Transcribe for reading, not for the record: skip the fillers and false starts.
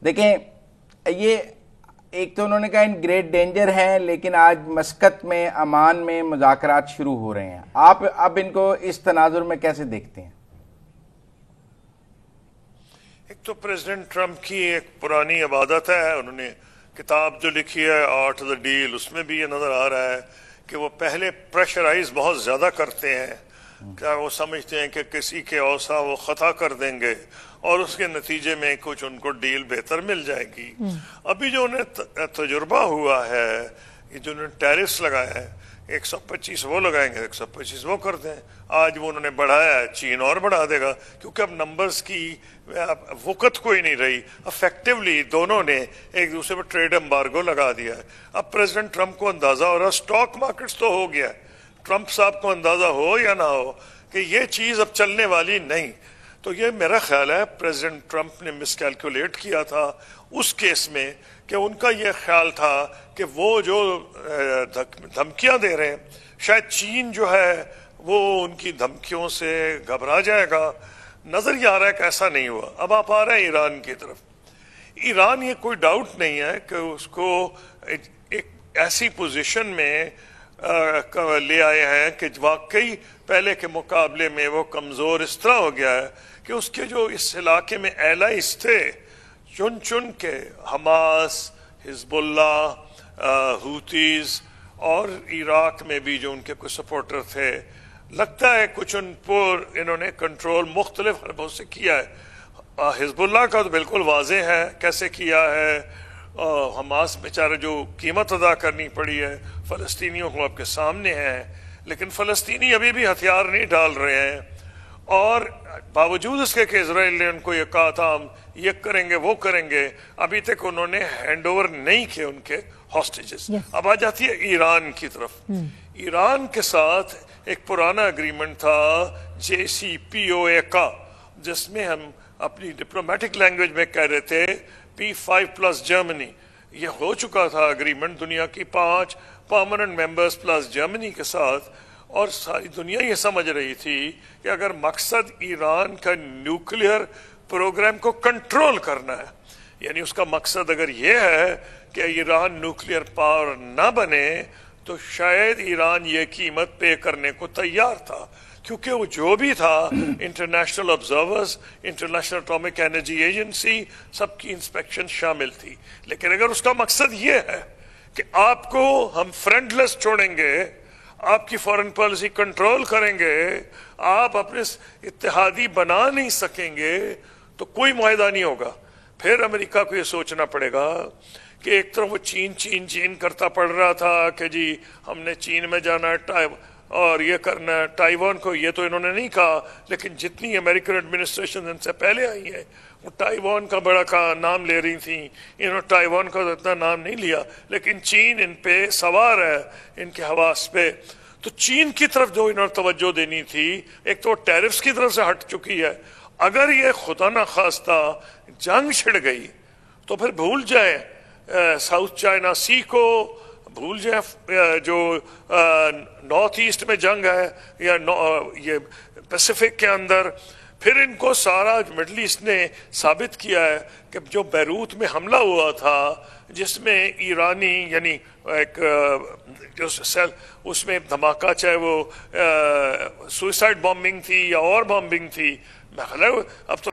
دیکھیں یہ ایک تو انہوں نے کہا ان گریٹ ڈینجر ہے، لیکن آج مسقط میں عمان میں مذاکرات شروع ہو رہے ہیں. آپ اب ان کو اس تناظر میں کیسے دیکھتے ہیں؟ ایک تو پریزیڈنٹ ٹرمپ کی ایک پرانی عبادت ہے، انہوں نے کتاب جو لکھی ہے آرٹ آف دا ڈیل، اس میں بھی یہ نظر آ رہا ہے کہ وہ پہلے پریشرائز بہت زیادہ کرتے ہیں، کیا وہ سمجھتے ہیں کہ کسی کے اوصا وہ خطا کر دیں گے اور اس کے نتیجے میں کچھ ان کو ڈیل بہتر مل جائے گی. ابھی جو انہیں تجربہ ہوا ہے، یہ جو انہوں نے ٹیرفز لگایا ہے، 125 وہ لگائیں گے، 125 وہ کر دیں. آج وہ انہوں نے بڑھایا ہے، چین اور بڑھا دے گا، کیونکہ اب نمبرز کی وقت کوئی نہیں رہی. افیکٹولی دونوں نے ایک دوسرے پر ٹریڈ امبارگو لگا دیا ہے. اب پریزیڈنٹ ٹرمپ کو اندازہ ہو رہا، سٹاک مارکیٹس تو ہو گیا ہے، ٹرمپ صاحب کو اندازہ ہو یا نہ ہو کہ یہ چیز اب چلنے والی نہیں. تو یہ میرا خیال ہے پریزیڈنٹ ٹرمپ نے مس کیلکولیٹ کیا تھا اس کیس میں، کہ ان کا یہ خیال تھا کہ وہ جو دھمکیاں دے رہے ہیں، شاید چین جو ہے وہ ان کی دھمکیوں سے گھبرا جائے گا. نظر یہ آ رہا ہے کہ ایسا نہیں ہوا. اب آپ آ رہے ہیں ایران کی طرف. ایران یہ کوئی ڈاؤٹ نہیں ہے کہ اس کو ایک ایسی پوزیشن میں لے آئے ہیں کہ واقعی پہلے کے مقابلے میں وہ کمزور اس طرح ہو گیا ہے کہ اس کے جو اس علاقے میں ایلائز تھے چن چن کے، حماس، حزب اللہ، ہوتیز، اور عراق میں بھی جو ان کے کچھ سپورٹر تھے، لگتا ہے کچھ ان پر انہوں نے کنٹرول مختلف حربوں سے کیا ہے. حزب اللہ کا تو بالکل واضح ہے کیسے کیا ہے. حماس بیچارے جو قیمت ادا کرنی پڑی ہے فلسطینیوں کو آپ کے سامنے ہے، لیکن فلسطینی ابھی بھی ہتھیار نہیں ڈال رہے ہیں. اور باوجود اس کے کہ اسرائیل نے ان کو یہ کہا تھا ہم یہ کریں گے وہ کریں گے، ابھی تک انہوں نے ہینڈ اوور نہیں کیے ان کے ہاسٹیجز. اب آ جاتی ہے ایران کی طرف. ایران کے ساتھ ایک پرانا اگریمنٹ تھا JCPOA کا، جس میں ہم اپنی ڈپلومیٹک لینگویج میں کہہ رہے تھے P5+ جرمنی. یہ ہو چکا تھا اگریمنٹ دنیا کی 5 پرماننٹ ممبرز پلس جرمنی کے ساتھ، اور ساری دنیا یہ سمجھ رہی تھی کہ اگر مقصد ایران کا نیوکلیئر پروگرام کو کنٹرول کرنا ہے، یعنی اس کا مقصد اگر یہ ہے کہ ایران نیوکلیئر پاور نہ بنے، تو شاید ایران یہ قیمت پے کرنے کو تیار تھا، کیونکہ وہ جو بھی تھا international observers, International Atomic Energy Agency, سب کی انسپیکشن شامل تھی. لیکن اگر اس کا مقصد یہ ہے کہ آپ کو ہم فرینڈ لیس چھوڑیں گے، آپ کی فارن پالیسی کنٹرول کریں گے، آپ اپنے اتحادی بنا نہیں سکیں گے، تو کوئی معاہدہ نہیں ہوگا. پھر امریکہ کو یہ سوچنا پڑے گا کہ ایک طرف وہ چین کرتا پڑ رہا تھا کہ جی ہم نے چین میں جانا ہے اور یہ کرنا ہے. تائیوان کو یہ تو انہوں نے نہیں کہا، لیکن جتنی امریکن ایڈمنسٹریشن ان سے پہلے آئی ہیں وہ تائیوان کا بڑا نام لے رہی تھیں. انہوں نے تائیوان کا تو اتنا نام نہیں لیا، لیکن چین ان پہ سوار ہے، ان کے حواس پہ. تو چین کی طرف جو انہوں نے توجہ دینی تھی، ایک تو ٹیرفز کی طرف سے ہٹ چکی ہے. اگر یہ خدا نخواستہ جنگ چھڑ گئی تو پھر بھول جائیں ساؤتھ چائنا سی کو، بھول جائیں جو نارتھ ایسٹ میں جنگ ہے یا یہ پیسیفک کے اندر. پھر ان کو سارا مڈل ایسٹ نے ثابت کیا ہے کہ جو بیروت میں حملہ ہوا تھا، جس میں ایرانی یعنی ایک جو سیل اس میں دھماکہ، چاہے وہ سوئسائڈ بامبنگ تھی یا اور بامبنگ تھی، میں خیال ہے اب تو